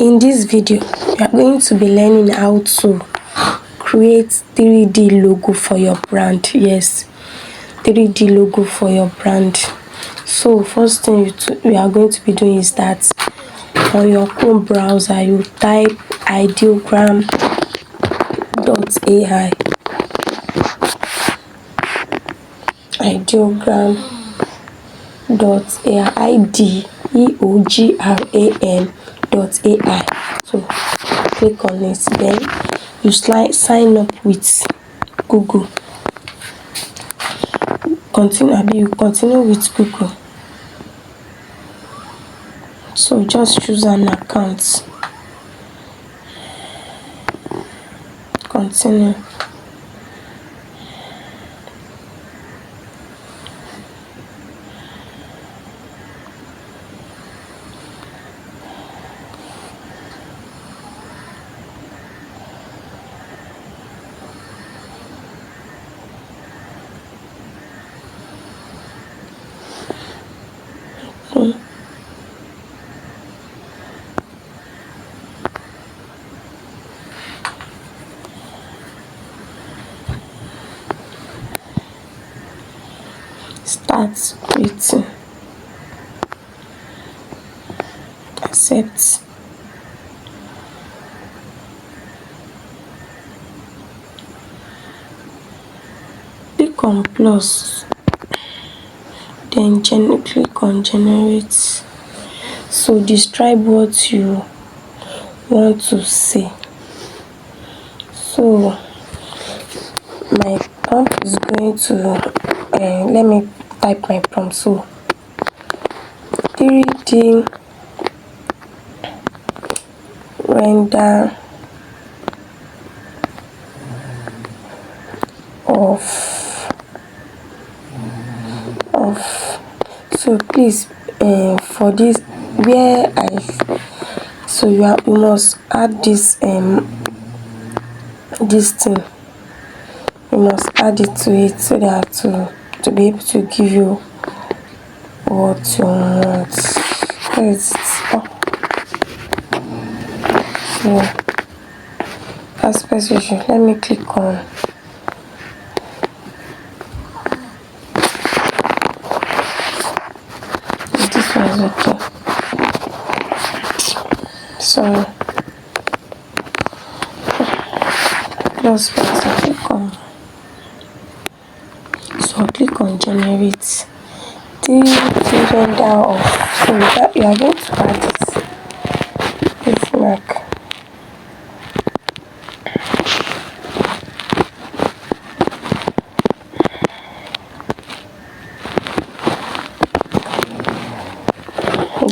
In this video, we are going to be learning how to create 3D logo for your brand. Yes, 3D logo for your brand. So first thing we are going to be doing is that on your Chrome browser, you type ideogram.ai. Ideogram.ai, ideogram.ai. So click on it, then you sign up with Google. You continue with Google. So just choose an account. Continue. Start creating. Accept. Click on plus, then click on generate. So describe what you want to say. So my prompt is going to let me type my prompt. So 3D render of so please for this where you must add this this thing, you must add it to it so that to be able to give you what you want. So aspect ratio, let me click on this one is okay. So plus click on generate. The render of, so that you are going to add this mark.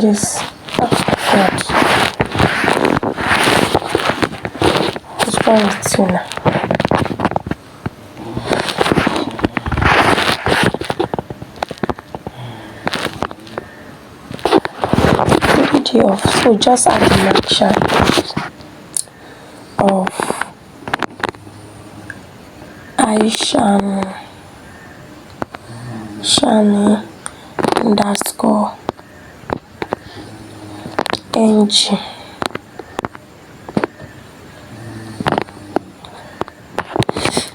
This one is tuna. So just add the mention of Aishamie underscore ng.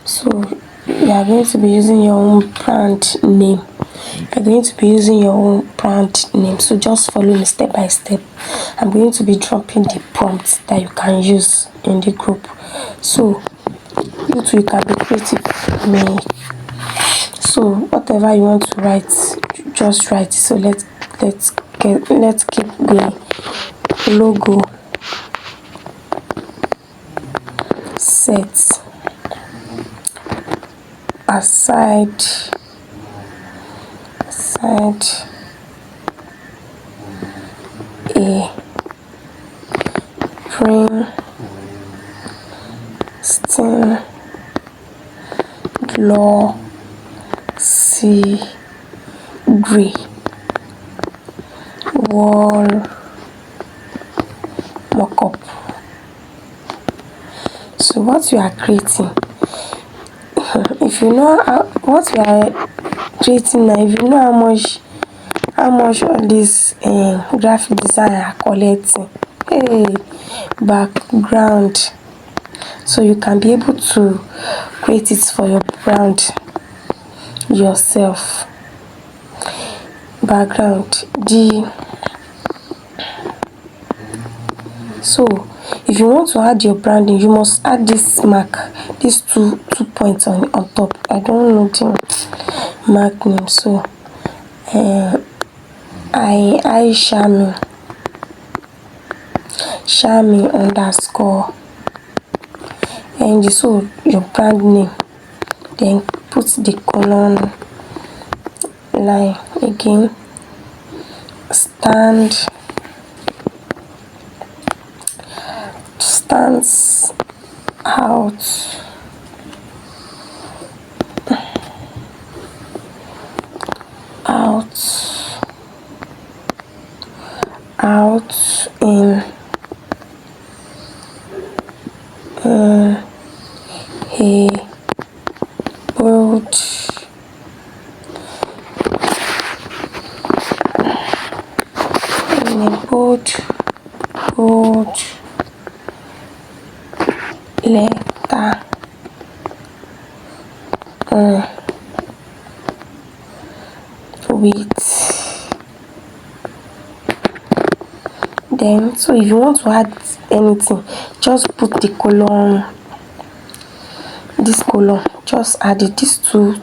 So you are going to be using your own brand name. So just follow me step by step. I'm going to be dropping the prompts that you can use in the group, so you too can be creative. So whatever you want to write, just write. So let's keep going. Logo set aside a Princeton glossy gray wall mockup. So what you are creating, if you know what you are creating now, if you know how much all this graphic design are collecting, hey, background, so you can be able to create it for your brand yourself. Background, so if you want to add your branding, you must add this mark, these two points on top. I don't know the mark name. So Aishamie underscore and so your brand name, then put the colon line again, stands out in a bold letter with. Then so if you want to add anything, just put the column, this column, just add it, these two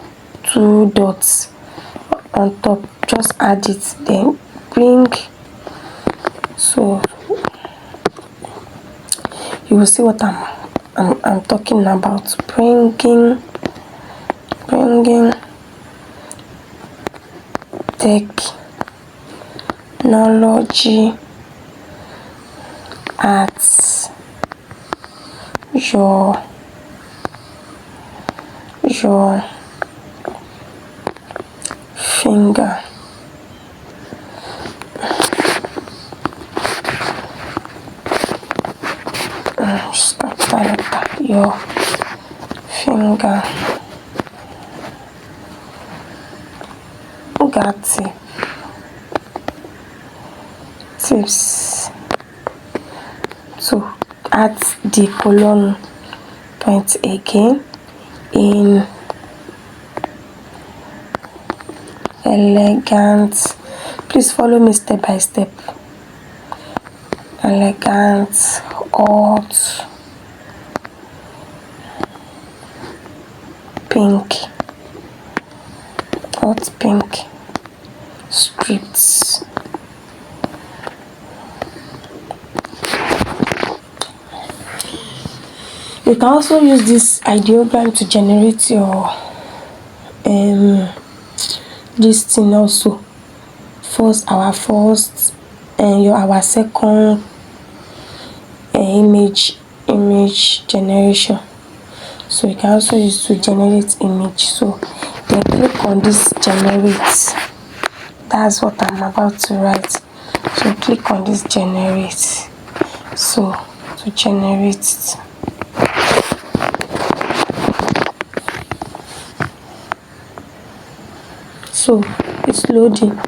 dots on top, just add it, then bring. So you will see what I'm talking about. Bringing technology at your finger. Your finger. Got it. Tips. So add the colon point again in elegant. Please follow me step by step. Elegant, hot pink scripts. You can also use this ideogram to generate your this thing also. Our first and our second image generation. So you can also use to generate image. So then click on this generate. That's what I'm about to write. So click on this generate. So to generate it. So it's loading.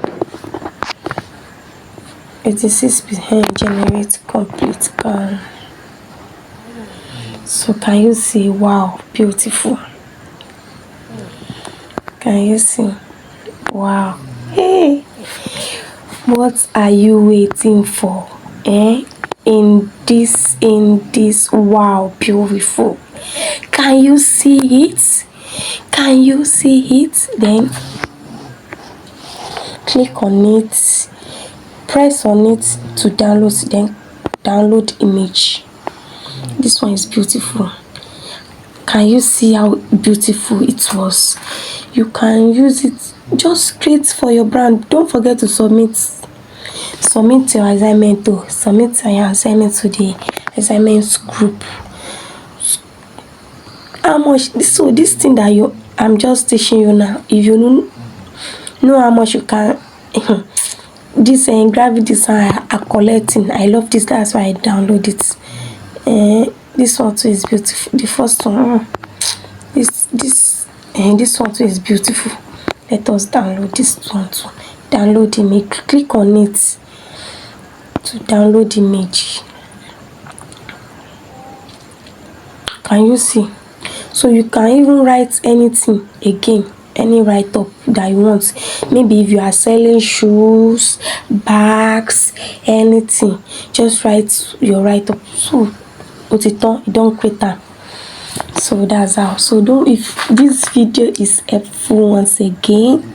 86% generate complete. So can you see? Wow, beautiful. Can you see? Wow. Hey, what are you waiting for? In this wow, beautiful. Can you see it? Can you see it? Then click on it, press on it to download, then download image. This one is beautiful. Can you see how beautiful it was? You can use it, just create for your brand. Don't forget to submit your assignment to the assignment group. How much? So this thing that I'm just teaching you now, if you know how much you can this graphic design are collecting. I love this, that's why I download it. This one too is beautiful. The first one, this one too is beautiful. Let us download this one too. Download image. Click on it to download image. Can you see? So you can even write anything again, any write up that you want. Maybe if you are selling shoes, bags, anything, just write your write up. So otito, you don't create am. So that's how. So don't, if this video is helpful once again,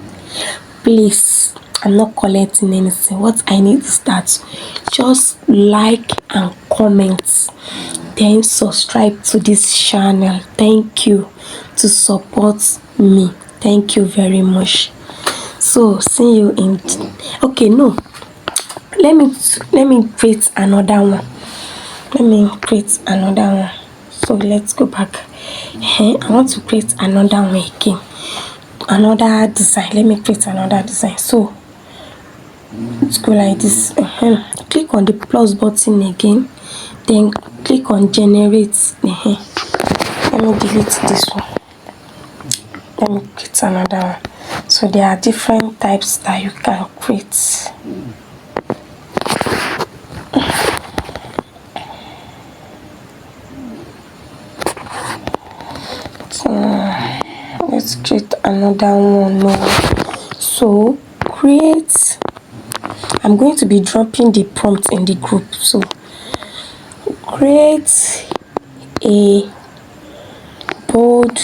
please, I'm not collecting anything. What I need is that just like and comment, then subscribe to this channel. Thank you to support me. Thank you very much. So see you in, okay, no, let me create another one. Let me create another one. So let's go back. I want to create another one again, another design. Let me create another design. So let's go like this. Click on the plus button again, then click on generate. Let me delete this one. Let me create another one. So there are different types that you can create. So let's create another one now. So create, I'm going to be dropping the prompt in the group. So create a bold,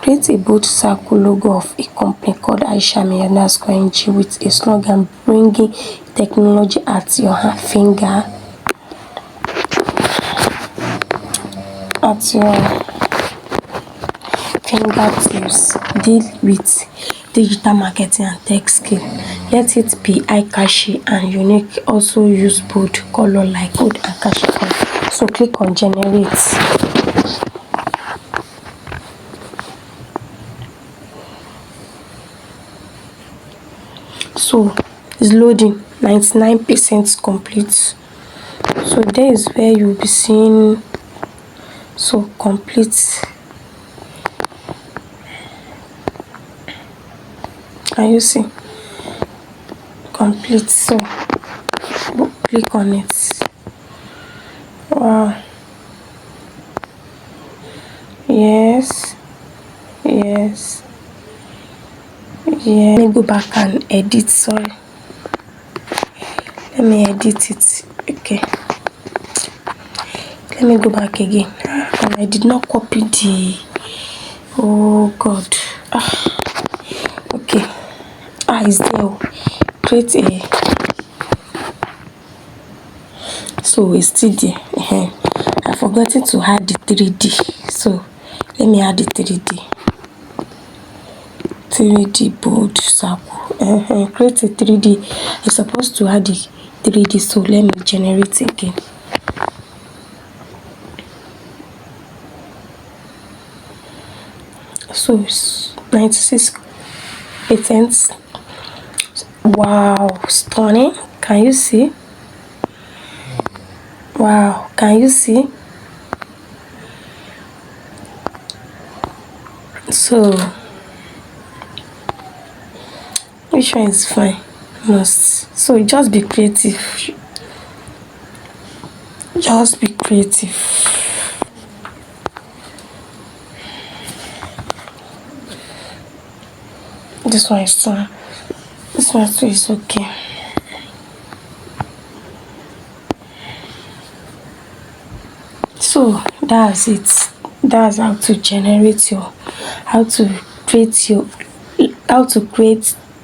create a bold circle logo of a company called Aishamie _NG with a slogan bringing technology at your finger, at your fingertips. Deal with digital marketing and tech skill. Let it be eye-catchy and unique. Also use bold color like gold and catchy color. So click on generate. So it's loading, 99% complete. So there is where you'll be seeing, so complete. Can you see? Complete. So click on it. Wow. Yes. Yes. Yeah. Let me go back and edit. Sorry. Let me edit it. Okay. Let me go back again. And I did not copy the. Oh God. Okay. It's there. Create a. So it's still there. I forgot to add the 3D. So let me add the 3D. 3D bold circle. Create a 3D. You're supposed to add the 3D. So let me generate again. So it's 96 patents. Wow, stunning. Can you see? Wow, can you see? So which one is fine? Must. So just be creative. Just be creative. This one is fine. This one too is okay. So that's it. That's how to generate your, how to create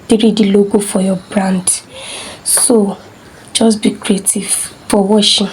3D logo for your brand. So just be creative. For watching.